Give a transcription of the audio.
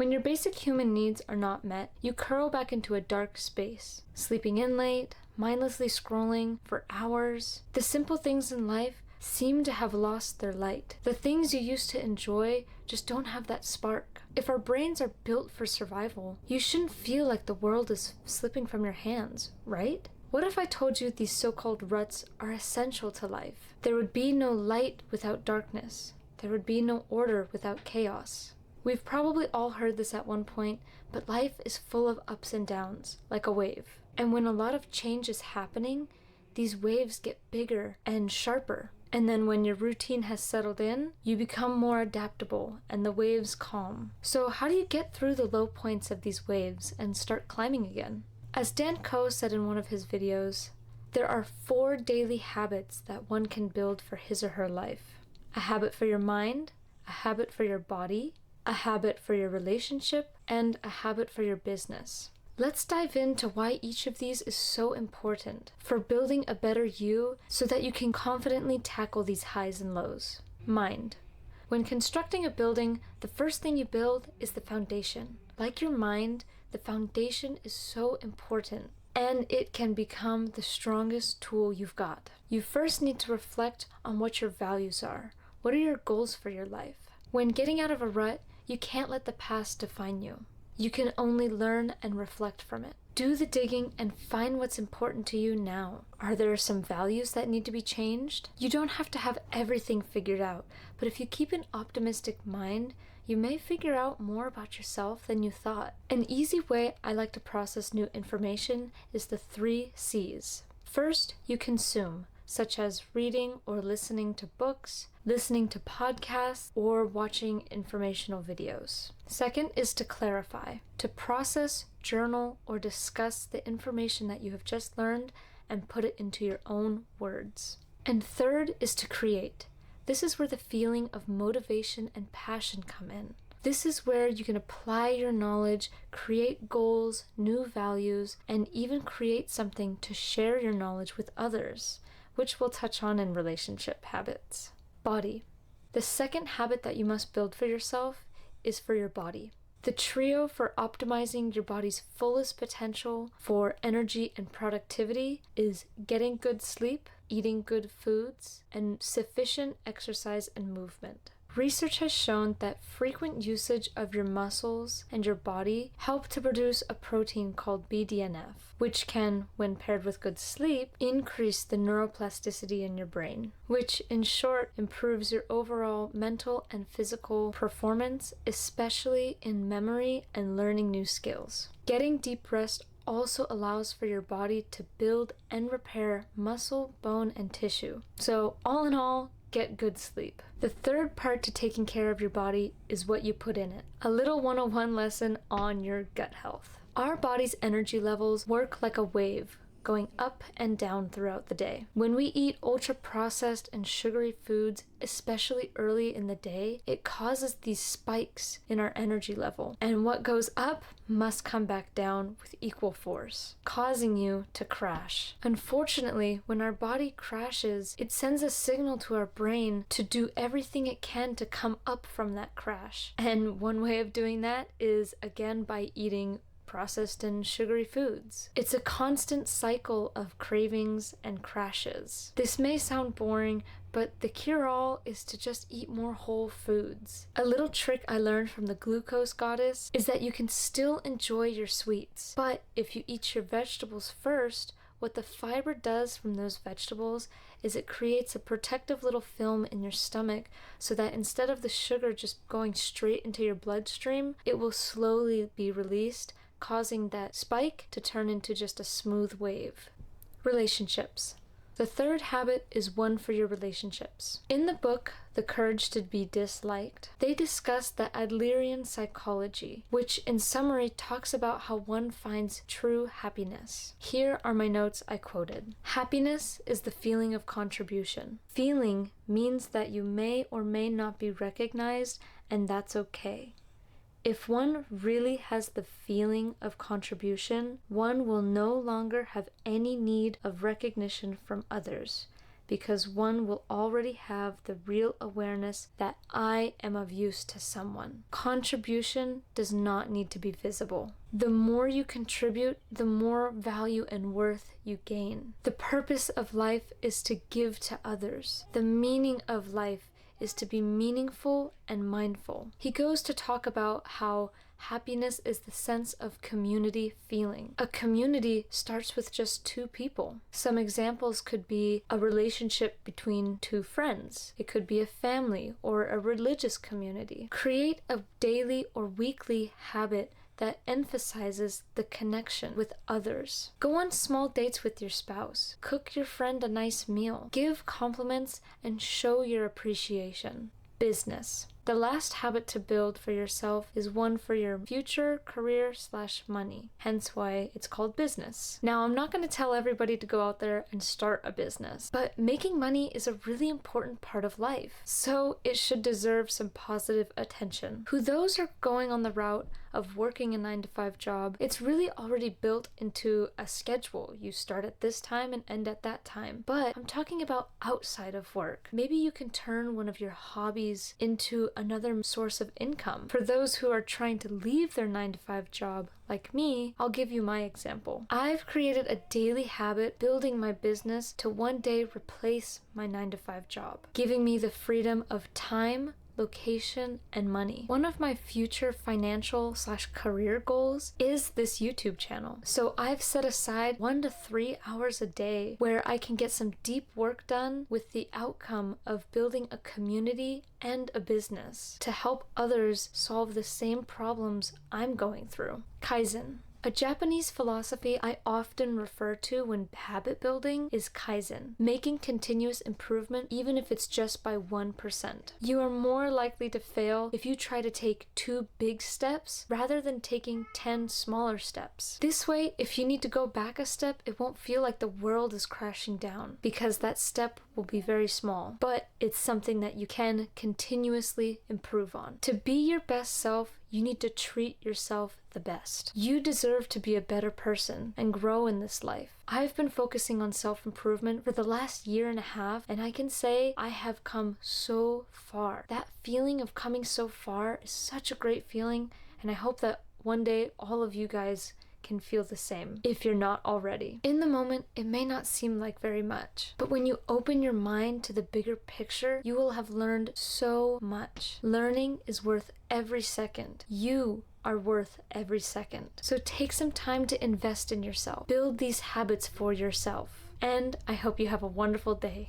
When your basic human needs are not met, you curl back into a dark space, sleeping in late, mindlessly scrolling for hours. The simple things in life seem to have lost their light. The things you used to enjoy just don't have that spark. If our brains are built for survival, you shouldn't feel like the world is slipping from your hands, right? What if I told you these so-called ruts are essential to life? There would be no light without darkness. There would be no order without chaos. We've probably all heard this at one point, but life is full of ups and downs, like a wave. And when a lot of change is happening, these waves get bigger and sharper. And then when your routine has settled in, you become more adaptable and the waves calm. So how do you get through the low points of these waves and start climbing again? As Dan Koh said in one of his videos, there are 4 daily habits that one can build for his or her life. A habit for your mind, a habit for your body, a habit for your relationship, and a habit for your business. Let's dive into why each of these is so important for building a better you so that you can confidently tackle these highs and lows. Mind. When constructing a building, the first thing you build is the foundation. Like your mind, the foundation is so important, and it can become the strongest tool you've got. You first need to reflect on what your values are. What are your goals for your life? When getting out of a rut, you can't let the past define you. You can only learn and reflect from it. Do the digging and find what's important to you now. Are there some values that need to be changed? You don't have to have everything figured out, but if you keep an optimistic mind, you may figure out more about yourself than you thought. An easy way I like to process new information is the 3 C's. First, you consume, such as reading or listening to books, listening to podcasts, or watching informational videos. Second is to clarify, to process, journal, or discuss the information that you have just learned and put it into your own words. And third is to create. This is where the feeling of motivation and passion come in. This is where you can apply your knowledge, create goals, new values, and even create something to share your knowledge with others, which we'll touch on in relationship habits. Body. The second habit that you must build for yourself is for your body. The trio for optimizing your body's fullest potential for energy and productivity is getting good sleep, eating good foods, and sufficient exercise and movement. Research has shown that frequent usage of your muscles and your body help to produce a protein called BDNF, which can, when paired with good sleep, increase the neuroplasticity in your brain, which in short improves your overall mental and physical performance, especially in memory and learning new skills. Getting deep rest also allows for your body to build and repair muscle, bone, and tissue. So all in all, get good sleep. The third part to taking care of your body is what you put in it. A little 101 lesson on your gut health. Our body's energy levels work like a wave, going up and down throughout the day. When we eat ultra-processed and sugary foods, especially early in the day, it causes these spikes in our energy level. And what goes up must come back down with equal force, causing you to crash. Unfortunately, when our body crashes, it sends a signal to our brain to do everything it can to come up from that crash. And one way of doing that is, again, by eating processed and sugary foods. It's a constant cycle of cravings and crashes. This may sound boring, but the cure-all is to just eat more whole foods. A little trick I learned from the glucose goddess is that you can still enjoy your sweets, but if you eat your vegetables first, what the fiber does from those vegetables is it creates a protective little film in your stomach so that instead of the sugar just going straight into your bloodstream, it will slowly be released, causing that spike to turn into just a smooth wave. Relationships. The third habit is one for your relationships. In the book, The Courage to Be Disliked, they discuss the Adlerian psychology, which in summary talks about how one finds true happiness. Here are my notes I quoted. Happiness is the feeling of contribution. Feeling means that you may or may not be recognized, and that's okay. If one really has the feeling of contribution, one will no longer have any need of recognition from others, because one will already have the real awareness that I am of use to someone. Contribution does not need to be visible. The more you contribute, the more value and worth you gain. The purpose of life is to give to others. The meaning of life is to be meaningful and mindful. He goes to talk about how happiness is the sense of community feeling. A community starts with just two people. Some examples could be a relationship between two friends. It could be a family or a religious community. Create a daily or weekly habit that emphasizes the connection with others. Go on small dates with your spouse. Cook your friend a nice meal. Give compliments and show your appreciation. Business. The last habit to build for yourself is one for your future career/money, hence why it's called business. Now, I'm not going to tell everybody to go out there and start a business, but making money is a really important part of life, so it should deserve some positive attention. Who those are going on the route of working a 9-to-5 job, it's really already built into a schedule. You start at this time and end at that time. But I'm talking about outside of work. Maybe you can turn one of your hobbies into another source of income. For those who are trying to leave their 9-to-5 job, like me, I'll give you my example. I've created a daily habit building my business to one day replace my 9-to-5 job, giving me the freedom of time, location, and money. One of my future financial/career goals is this YouTube channel. So I've set aside 1 to 3 hours a day where I can get some deep work done with the outcome of building a community and a business to help others solve the same problems I'm going through. Kaizen. A Japanese philosophy I often refer to when habit building is Kaizen, making continuous improvement even if it's just by 1%. You are more likely to fail if you try to take 2 big steps rather than taking 10 smaller steps. This way, if you need to go back a step, it won't feel like the world is crashing down because that step will be very small, but it's something that you can continuously improve on. To be your best self, you need to treat yourself the best. You deserve to be a better person and grow in this life. I've been focusing on self-improvement for the last 1.5 years, and I can say I have come so far. That feeling of coming so far is such a great feeling, and I hope that one day all of you guys can feel the same, if you're not already. In the moment, it may not seem like very much, but when you open your mind to the bigger picture, you will have learned so much. Learning is worth every second. You are worth every second. So take some time to invest in yourself. Build these habits for yourself. And I hope you have a wonderful day.